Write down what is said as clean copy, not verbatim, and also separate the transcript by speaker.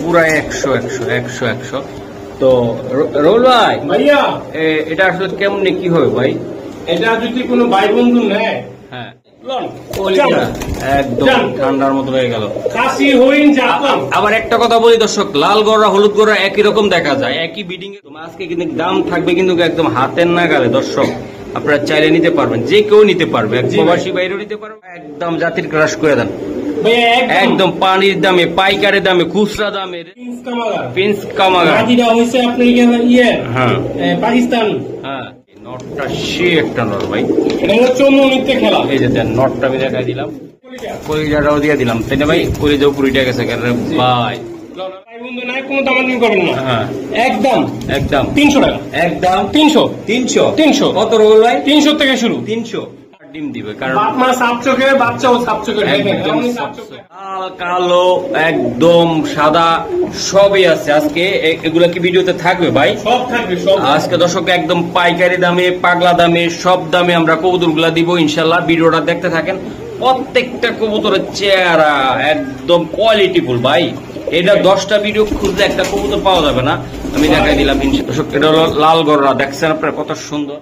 Speaker 1: পুরা 100 তো রোল ভাই
Speaker 2: ভাইয়া
Speaker 1: এটা আসলে কেমনে কি হবে ভাই?
Speaker 2: এটা যদি কোনো ভাই বন্ধু নেয়,
Speaker 1: হ্যাঁ
Speaker 2: লন
Speaker 1: একদম ঠান্ডার মতো হয়ে গেল।
Speaker 2: খাসি হইন জাপান।
Speaker 1: আবার একটা কথা বলি দর্শক, লাল গড়া হলুদ গড়া একই রকম দেখা যায়, একই বিডিং এ। আজকে কিন্তু দাম থাকবে কিন্তু একদম হাতের নাগালে দর্শক, আপনারা চাইলে নিতে পারবেন, যে কেউ নিতে পারবে, এক প্রবাসী বাইরেও নিতে পারবে। একদম জাতির ক্রাশ করে দেন, একদম পানির দামে, পাইকারের দামে, খুচরা দামে। প্রিন্স কামাগা
Speaker 2: হয়েছে আপনি
Speaker 1: হ্যাঁ
Speaker 2: পাকিস্তান।
Speaker 1: হ্যাঁ নটটা সে একটা নট ভাই,
Speaker 2: এটা হচ্ছে চৌমনিতে খেলা।
Speaker 1: এই যে দেন নটটা আমি দেখাই দিলাম, কলিজাটাও দিয়ে দিলাম, তাই না ভাই? কলিজাও পুরিটা গেছে ভাই।
Speaker 2: কোনো দামাদামি করবেন না,
Speaker 1: হ্যাঁ
Speaker 2: একদম
Speaker 1: একদম
Speaker 2: 300 টাকা,
Speaker 1: একদম
Speaker 2: 300
Speaker 1: কত রোল ভাই?
Speaker 2: 300 থেকে শুরু।
Speaker 1: 300 ডিম দিবে, কারণ
Speaker 2: বাপ মা সাপ চোখে, বাচ্চাও সাপ চোখে।
Speaker 1: একদম লাল কালো একদম সাদা সবই আছে আজকে। এগুলা কি ভিডিওতে থাকবে ভাই?
Speaker 2: সব থাকবে, সব
Speaker 1: আজকে দর্শক একদম পাইকারি দামে, পাগলা দামে, সব দামে আমরা কবুতর গুলা দিব ইনশাল্লাহ। ভিডিওটা দেখতে থাকেন। প্রত্যেকটা কবুতরের চেহারা একদম কোয়ালিটিফুল ভাই। এটা 10টা ভিডিও খুঁজলে একটা কবুতর পাওয়া যাবে না, আমি দেখাই দিলাম। দর্শক এটা হলো লাল গড়া, দেখছেন আপনারা কত সুন্দর।